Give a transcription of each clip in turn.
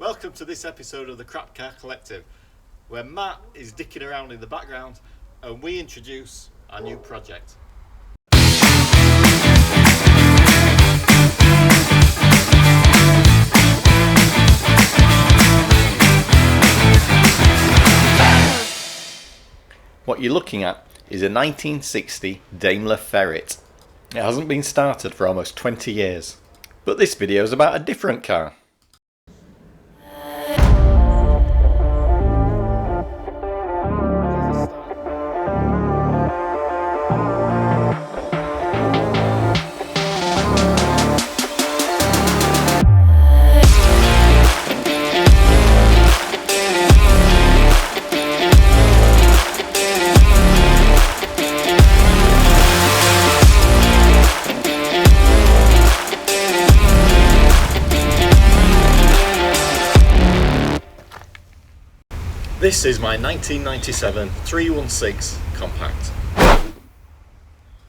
Welcome to this episode of the Crap Car Collective, where Matt is dicking around in the background and we introduce our new project. What you're looking at is a 1960 Daimler Ferret. It hasn't been started for almost 20 years, but this video is about a different car. This is my 1997 316 compact.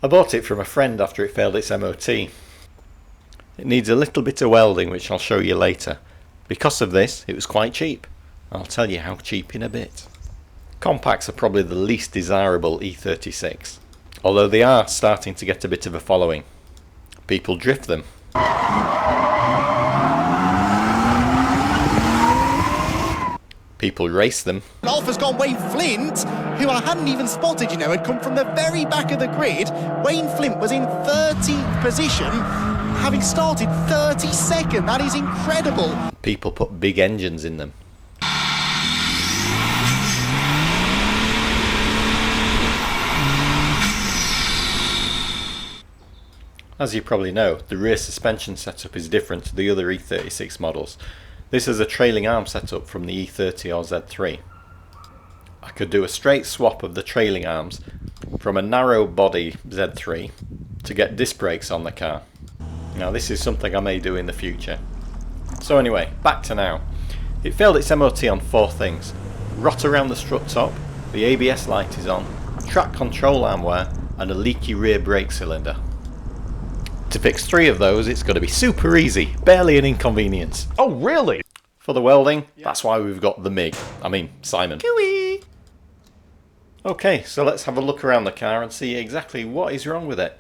I bought it from a friend after it failed its MOT. It needs a little bit of welding, which I'll show you later. Because of this, it was quite cheap. I'll tell you how cheap in a bit. Compacts are probably the least desirable E36, although they are starting to get a bit of a following. People drift them. People race them. Alpha's gone Wayne Flint, who I hadn't even spotted, had come from the very back of the grid. Wayne Flint was in 13th position, having started 32nd. That is incredible. People put big engines in them. As you probably know, the rear suspension setup is different to the other E36 models. This is a trailing arm setup from the E30 or Z3. I could do a straight swap of the trailing arms from a narrow body Z3 to get disc brakes on the car. Now this is something I may do in the future. So anyway, back to now. It failed its MOT on 4 things. Rot around the strut top, the ABS light is on, track control arm wear, and a leaky rear brake cylinder. To fix 3 of those, it's going to be super easy, barely an inconvenience. Oh, really? For the welding, that's why we've got the MIG. I mean, Simon. Cooey! Okay, so let's have a look around the car and see exactly what is wrong with it.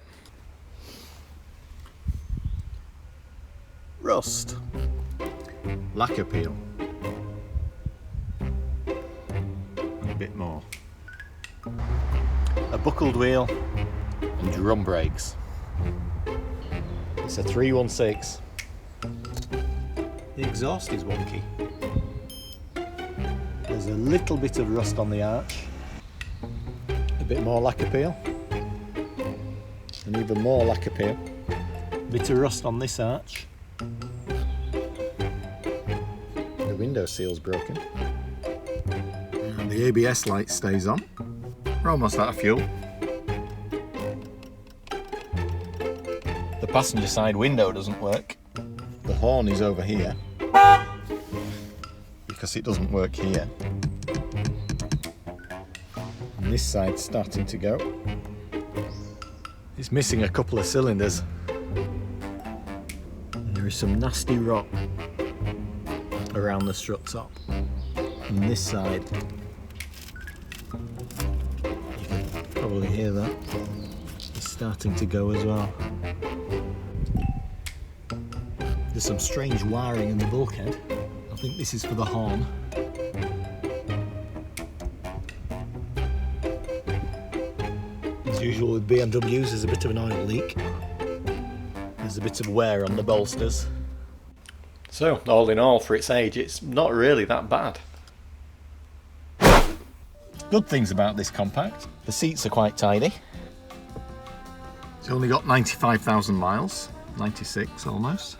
Rust. Lacquer peel. And a bit more. A buckled wheel and drum brakes. It's a 316. The exhaust is wonky. There's a little bit of rust on the arch. A bit more lacquer peel. And even more lacquer peel. A bit of rust on this arch. The window seal's broken. And the ABS light stays on. We're almost out of fuel. The passenger side window doesn't work. The horn is over here because it doesn't work here. And this side's starting to go. It's missing a couple of cylinders. And there is some nasty rot around the strut top. And this side, you can probably hear that, it's starting to go as well. There's some strange wiring in the bulkhead. I think this is for the horn. As usual with BMWs, there's a bit of an oil leak. There's a bit of wear on the bolsters. So, all in all, for its age, it's not really that bad. Good things about this compact. The seats are quite tidy. It's only got 95,000 miles. 96 almost.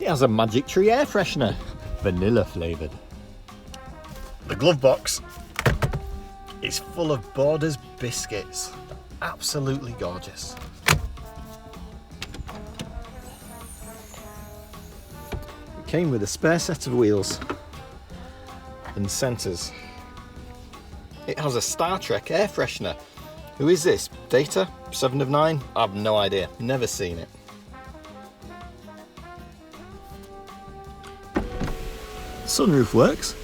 It has a Magic Tree air freshener, vanilla flavoured. The glove box is full of Borders biscuits. Absolutely gorgeous. It came with a spare set of wheels and centres. It has a Star Trek air freshener. Who is this? Data? 7 of 9? I've no idea. Never seen it. Sunroof works.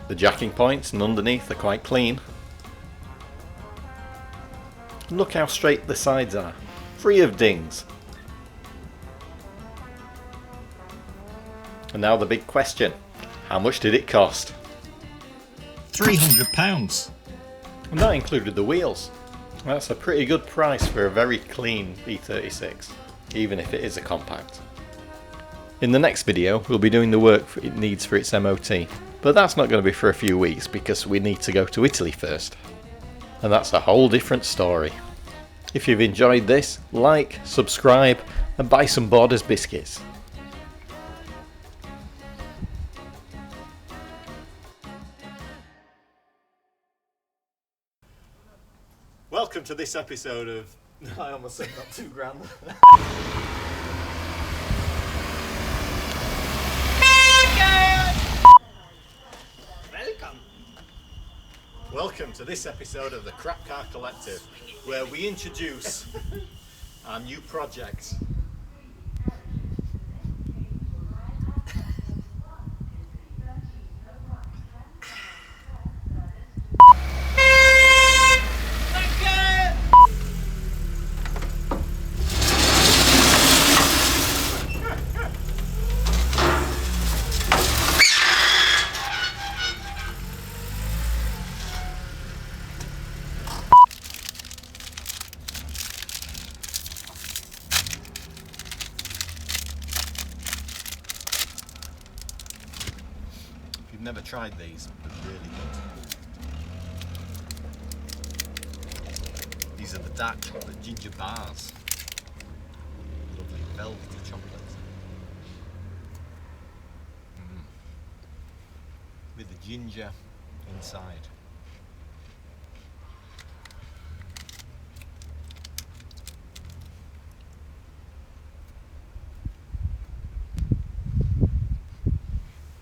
The jacking points and underneath are quite clean. And look how straight the sides are, free of dings. And now the big question, how much did it cost? £300. And that included the wheels. That's a pretty good price for a very clean E36, even if it is a compact. In the next video we'll be doing the work it needs for its MOT, but that's not going to be for a few weeks because we need to go to Italy first. And that's a whole different story. If you've enjoyed this, like, subscribe and buy some Borders biscuits. Welcome to this episode of... I almost said not $2 grand. Welcome to this episode of the Crap Car Collective, where we introduce our new project. If you've never tried these, they're really good. These are the dark chocolate ginger bars. Lovely velvety chocolate. With the ginger inside.